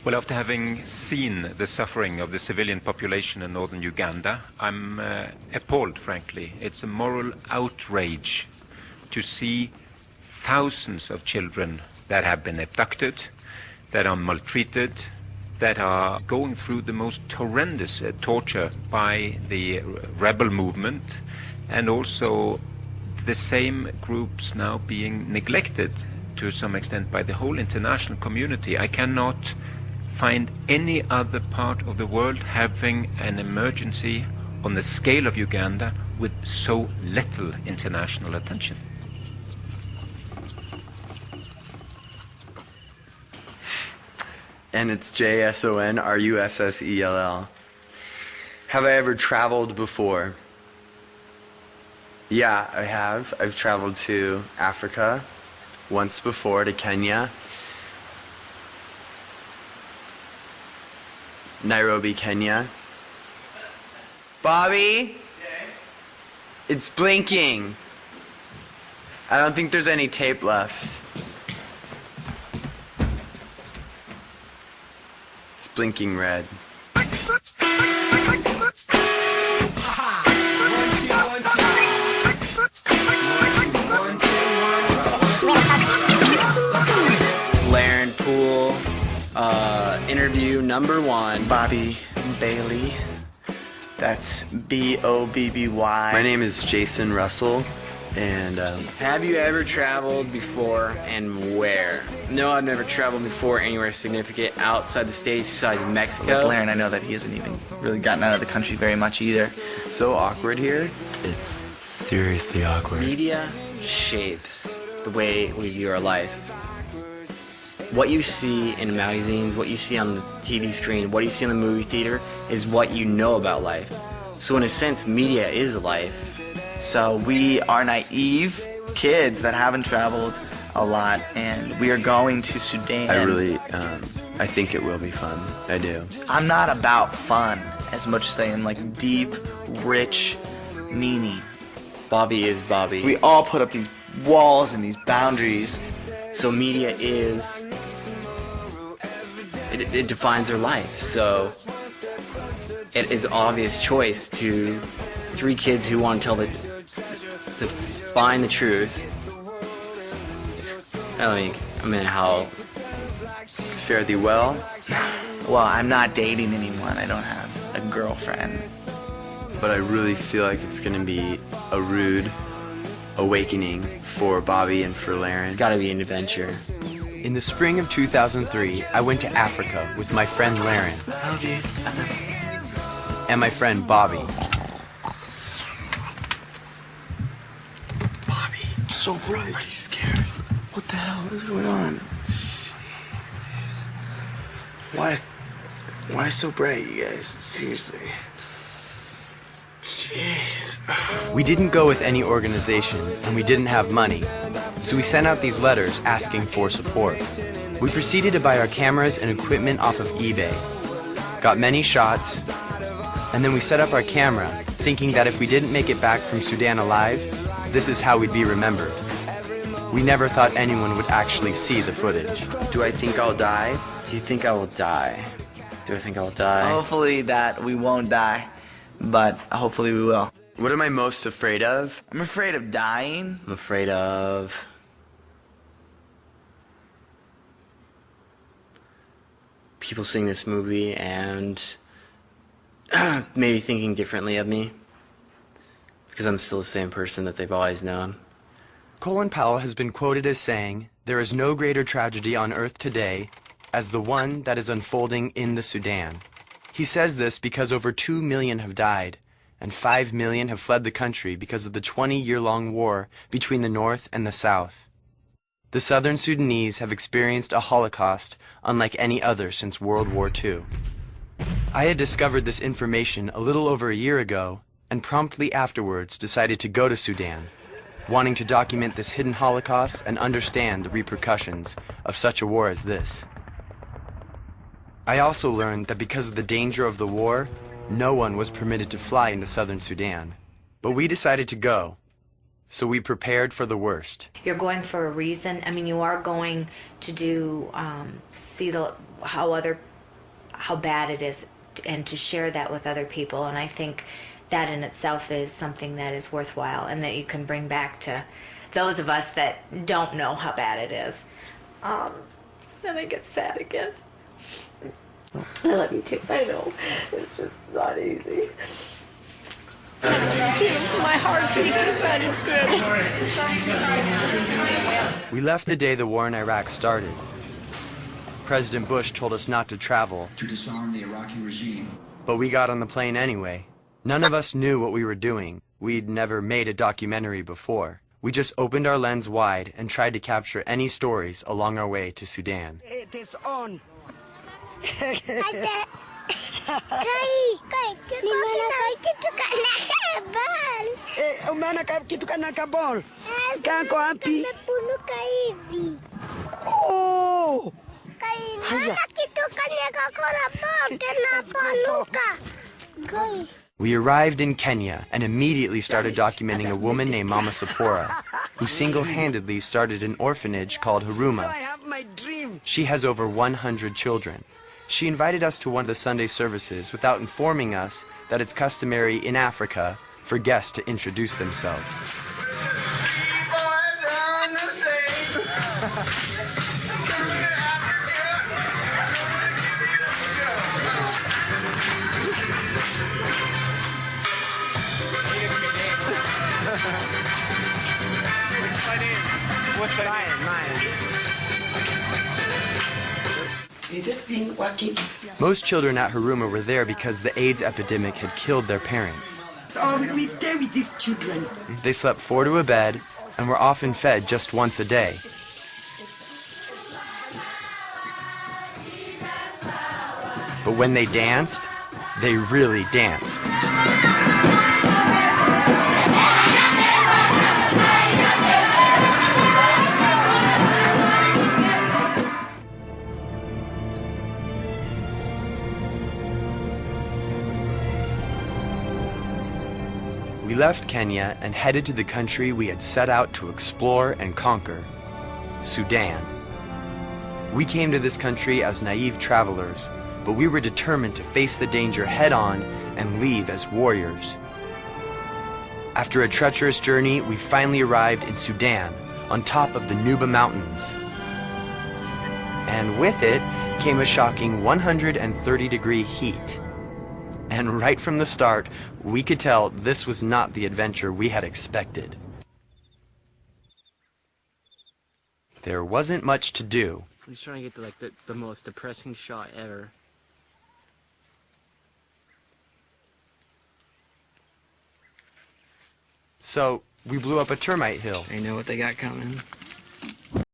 Well, after having seen the suffering of the civilian population in northern Uganda, I'm appalled, frankly. It's a moral outrage to see thousands of children that have been abducted, that are maltreated, that are going through the most horrendous torture by the rebel movement, and also the same groups now being neglected to some extent by the whole international community. I cannot find any other part of the world having an emergency on the scale of Uganda with so little international attention. And it's JSONRUSSELL. Have I ever traveled before? Yeah, I have. I've traveled to Africa once before, to Kenya. Nairobi, Kenya. Bobby? It's blinking. I don't think there's any tape left. It's blinking red. Laren Poole, interview number 1. Bobby Bailey. That's Bobby. My name is Jason Russell, and have you ever traveled before, and where? No, I've never traveled before anywhere significant outside the States besides Mexico. With Laren, I know that he hasn't even really gotten out of the country very much either. it's so awkward here. It's seriously awkward. Media shapes the way we view our life. What you see in magazines, what you see on the TV screen, what you see in the movie theater is what you know about life. So in a sense, media is life. So we are naive kids that haven't traveled a lot, and we are going to Sudan. I think it will be fun. I do. I'm not about fun as much as I am like deep, rich meaning. Bobby is Bobby. We all put up these walls and these boundaries. So media is, it defines our life. So it is obvious choice to 3 kids who want to tell to find the truth. I mean, how? Fare thee well. Well, I'm not dating anyone. I don't have a girlfriend. But I really feel like it's going to be a rude awakening for Bobby and for Laren. It's got to be an adventure. In the spring of 2003, I went to Africa with my friend Laren and my friend Bobby. Bobby, it's so bright. Are you scared? What the hell is going on? Why so bright, you guys? Seriously. Jeez. We didn't go with any organization, and we didn't have money, so we sent out these letters asking for support. We proceeded to buy our cameras and equipment off of eBay, got many shots, and then we set up our camera, thinking that if we didn't make it back from Sudan alive, this is how we'd be remembered. We never thought anyone would actually see the footage. Do I think I'll die? Do you think I will die? Do I think I will die? Hopefully that we won't die, but hopefully we will. What am I most afraid of? I'm afraid of dying. I'm afraid of people seeing this movie and maybe thinking differently of me, because I'm still the same person that they've always known. Colin Powell has been quoted as saying, "There is no greater tragedy on earth today as the one that is unfolding in the Sudan." He says this because over 2 million have died, and 5 million have fled the country because of the 20-year-long war between the North and the South. The Southern Sudanese have experienced a Holocaust unlike any other since World War II. I had discovered this information a little over a year ago, and promptly afterwards decided to go to Sudan, wanting to document this hidden Holocaust and understand the repercussions of such a war as this. I also learned that because of the danger of the war, no one was permitted to fly into southern Sudan. But we decided to go, so we prepared for the worst. You're going for a reason. I mean, you are going to do, see how other how bad it is, and to share that with other people. And I think that in itself is something that is worthwhile and that you can bring back to those of us that don't know how bad it is. Then I get sad again. I love you too. I know. It's just not easy. My heart's beating, but it's good. We left the day the war in Iraq started. President Bush told us not to travel, to disarm the Iraqi regime. but we got on the plane anyway. None of us knew what we were doing. We'd never made a documentary before. We just opened our lens wide and tried to capture any stories along our way to Sudan. It is on. Umeona kitu kana kabol? Kako wapi? Oh! We arrived in Kenya and immediately started documenting a woman named Mama Sapora, who single-handedly started an orphanage called Huruma. I have my dream. She has over 100 children. She invited us to one of the Sunday services without informing us that it's customary in Africa for guests to introduce themselves. Is this thing working? Most children at Huruma were there because the AIDS epidemic had killed their parents. So we stay with these children. They slept 4 to a bed and were often fed just once a day. But when they danced, they really danced. We left Kenya and headed to the country we had set out to explore and conquer, Sudan. We came to this country as naive travelers, but we were determined to face the danger head-on and leave as warriors. After a treacherous journey, we finally arrived in Sudan, on top of the Nuba Mountains. And with it came a shocking 130-degree heat. And right from the start, we could tell this was not the adventure we had expected. There wasn't much to do. I'm just trying to get the most depressing shot ever. So we blew up a termite hill. I know what they got coming.